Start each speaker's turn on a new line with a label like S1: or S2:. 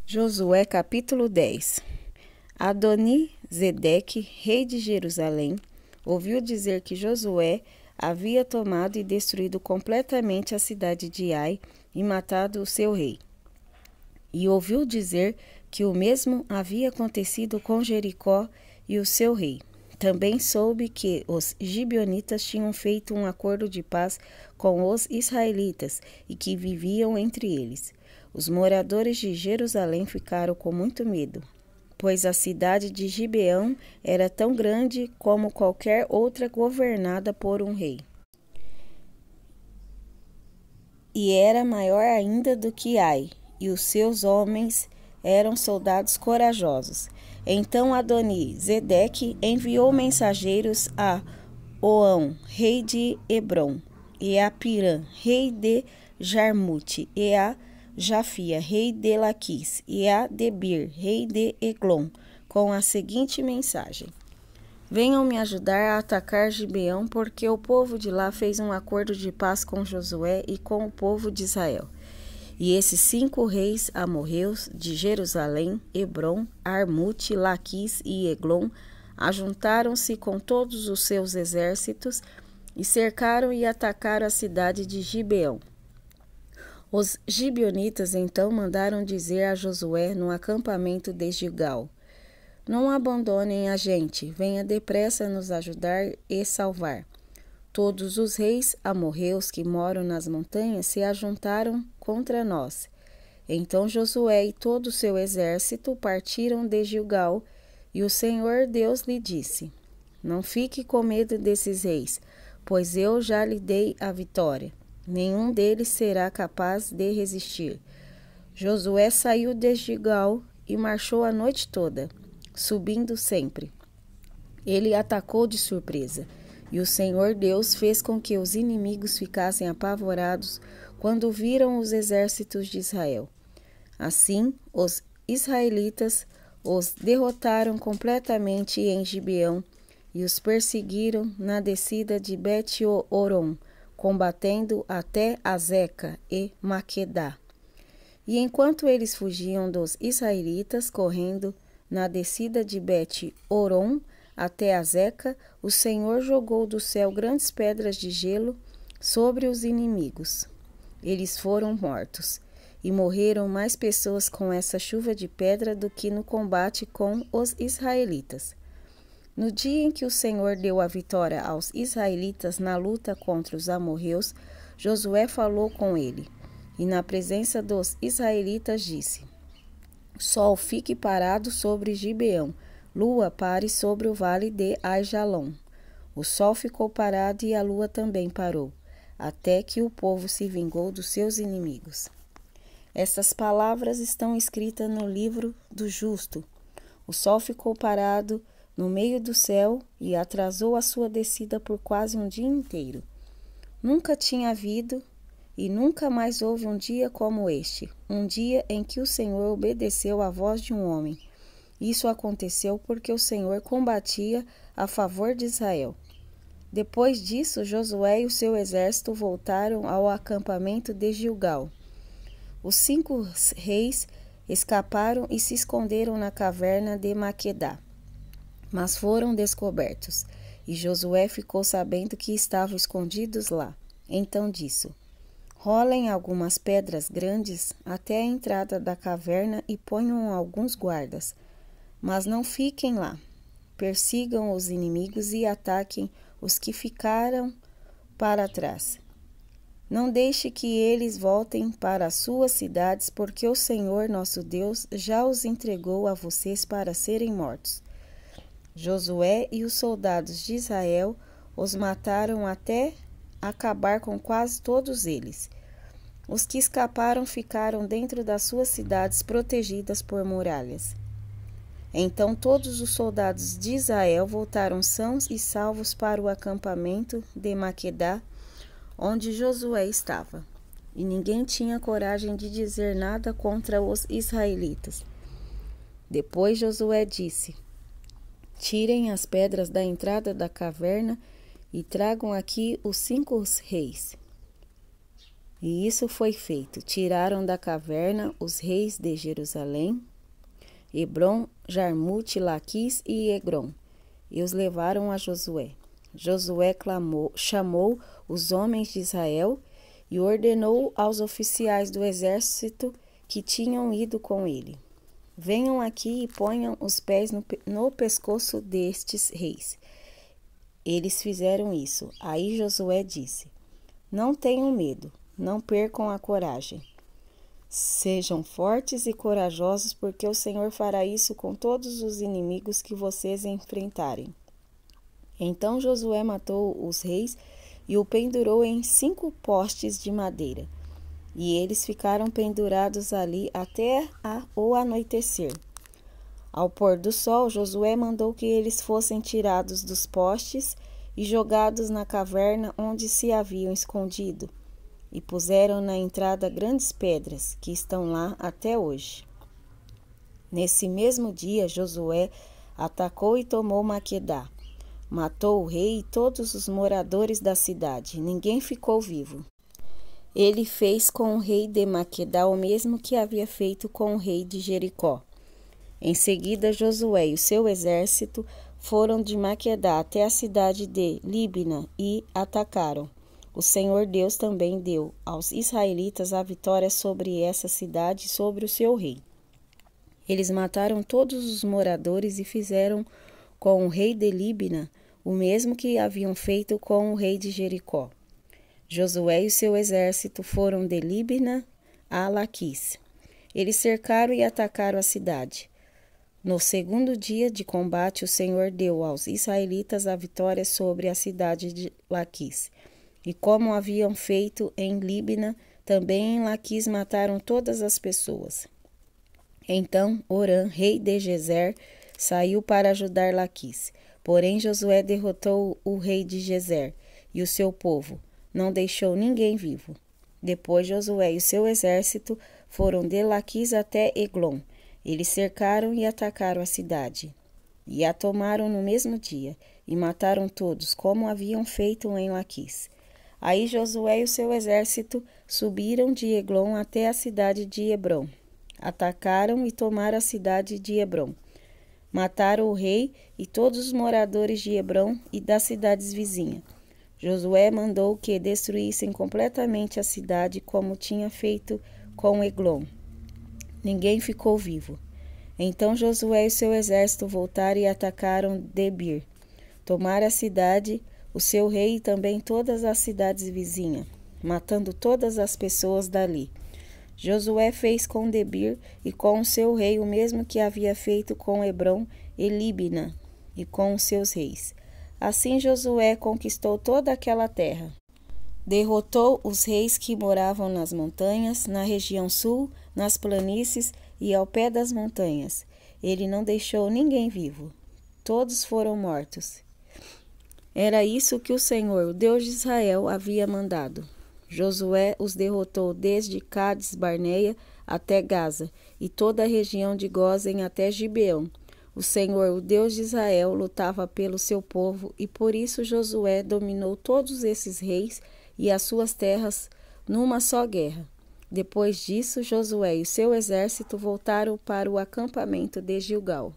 S1: Josué capítulo 10. Adoni-Zedeque, rei de Jerusalém, ouviu dizer que Josué havia tomado e destruído completamente a cidade de Ai e matado o seu rei. E ouviu dizer que o mesmo havia acontecido com Jericó e o seu rei. Também soube que os gibeonitas tinham feito um acordo de paz com os israelitas e que viviam entre eles. Os moradores de Jerusalém ficaram com muito medo, pois a cidade de Gibeão era tão grande como qualquer outra governada por um rei. E era maior ainda do que Ai, e os seus homens eram soldados corajosos. Então Adoni-Zedeque enviou mensageiros a Oão, rei de Hebrom, e a Pirã, rei de Jarmute, e a Jafia, rei de Laquis, e a Debir, rei de Eglon, com a seguinte mensagem: venham me ajudar a atacar Gibeão, porque o povo de lá fez um acordo de paz com Josué e com o povo de Israel. E esses 5 reis amorreus de Jerusalém, Hebrom, Armute, Laquis e Eglon ajuntaram-se com todos os seus exércitos e cercaram e atacaram a cidade de Gibeão. Os gibeonitas então mandaram dizer a Josué no acampamento de Gilgal: não abandonem a gente, venha depressa nos ajudar e salvar. Todos os reis amorreus que moram nas montanhas se ajuntaram contra nós. Então Josué e todo o seu exército partiram de Gilgal, e o Senhor Deus lhe disse: não fique com medo desses reis, pois eu já lhe dei a vitória. Nenhum deles será capaz de resistir. Josué saiu de Gilgal e marchou a noite toda, subindo sempre. Ele atacou de surpresa, e o Senhor Deus fez com que os inimigos ficassem apavorados quando viram os exércitos de Israel. Assim, os israelitas os derrotaram completamente em Gibeão e os perseguiram na descida de Bet-Oron, combatendo até Azeca e Maquedá. E enquanto eles fugiam dos israelitas, correndo na descida de Bet-Oron até Azeca, o Senhor jogou do céu grandes pedras de gelo sobre os inimigos. Eles foram mortos, e morreram mais pessoas com essa chuva de pedra do que no combate com os israelitas. No dia em que o Senhor deu a vitória aos israelitas na luta contra os amorreus, Josué falou com ele, e na presença dos israelitas disse: sol, fique parado sobre Gibeão, lua, pare sobre o vale de Aijalon. O sol ficou parado e a lua também parou, até que o povo se vingou dos seus inimigos. Essas palavras estão escritas no livro do justo. O sol ficou parado no meio do céu e atrasou a sua descida por quase um dia inteiro. Nunca tinha havido e nunca mais houve um dia como este, um dia em que o Senhor obedeceu à voz de um homem. Isso aconteceu porque o Senhor combatia a favor de Israel. Depois disso, Josué e o seu exército voltaram ao acampamento de Gilgal. Os 5 reis escaparam e se esconderam na caverna de Maquedá, mas foram descobertos, e Josué ficou sabendo que estavam escondidos lá. Então disse: rolem algumas pedras grandes até a entrada da caverna e ponham alguns guardas, mas não fiquem lá. Persigam os inimigos e ataquem os que ficaram para trás. Não deixe que eles voltem para as suas cidades, porque o Senhor nosso Deus já os entregou a vocês para serem mortos. Josué e os soldados de Israel os mataram até acabar com quase todos eles. Os que escaparam ficaram dentro das suas cidades protegidas por muralhas. Então todos os soldados de Israel voltaram sãos e salvos para o acampamento de Maquedá, onde Josué estava. E ninguém tinha coragem de dizer nada contra os israelitas. Depois Josué disse: tirem as pedras da entrada da caverna e tragam aqui os 5 reis. E isso foi feito. Tiraram da caverna os reis de Jerusalém, Hebrom, Jarmute, Laquis e Egrom, e os levaram a Josué. Josué chamou os homens de Israel e ordenou aos oficiais do exército que tinham ido com ele: venham aqui e ponham os pés no pescoço destes reis. Eles fizeram isso. Aí Josué disse: não tenham medo, não percam a coragem. Sejam fortes e corajosos, porque o Senhor fará isso com todos os inimigos que vocês enfrentarem. Então Josué matou os reis e o pendurou em 5 postes de madeira. E eles ficaram pendurados ali até o anoitecer. Ao pôr do sol, Josué mandou que eles fossem tirados dos postes e jogados na caverna onde se haviam escondido, e puseram na entrada grandes pedras, que estão lá até hoje. Nesse mesmo dia, Josué atacou e tomou Maquedá. Matou o rei e todos os moradores da cidade. Ninguém ficou vivo. Ele fez com o rei de Maquedá o mesmo que havia feito com o rei de Jericó. Em seguida, Josué e o seu exército foram de Maquedá até a cidade de Líbina e atacaram. O Senhor Deus também deu aos israelitas a vitória sobre essa cidade e sobre o seu rei. Eles mataram todos os moradores e fizeram com o rei de Líbina o mesmo que haviam feito com o rei de Jericó. Josué e o seu exército foram de Líbina a Laquis. Eles cercaram e atacaram a cidade. No segundo dia de combate, o Senhor deu aos israelitas a vitória sobre a cidade de Laquis. E como haviam feito em Líbina, também em Laquis mataram todas as pessoas. Então Orã, rei de Gezer, saiu para ajudar Laquis. Porém Josué derrotou o rei de Gezer e o seu povo. Não deixou ninguém vivo. Depois Josué e o seu exército foram de Laquis até Eglon. Eles cercaram e atacaram a cidade. E a tomaram no mesmo dia, e mataram todos, como haviam feito em Laquis. Aí Josué e o seu exército subiram de Eglon até a cidade de Hebrom. Atacaram e tomaram a cidade de Hebrom. Mataram o rei e todos os moradores de Hebrom e das cidades vizinhas. Josué mandou que destruíssem completamente a cidade, como tinha feito com Eglon. Ninguém ficou vivo. Então Josué e seu exército voltaram e atacaram Debir. Tomaram a cidade, o seu rei e também todas as cidades vizinhas, matando todas as pessoas dali. Josué fez com Debir e com o seu rei o mesmo que havia feito com Hebrom e Líbina e com os seus reis. Assim Josué conquistou toda aquela terra. Derrotou os reis que moravam nas montanhas, na região sul, nas planícies e ao pé das montanhas. Ele não deixou ninguém vivo. Todos foram mortos. Era isso que o Senhor, o Deus de Israel, havia mandado. Josué os derrotou desde Cádiz Barneia até Gaza, e toda a região de Gósen até Gibeão. O Senhor, o Deus de Israel, lutava pelo seu povo, e por isso Josué dominou todos esses reis e as suas terras numa só guerra. Depois disso, Josué e seu exército voltaram para o acampamento de Gilgal.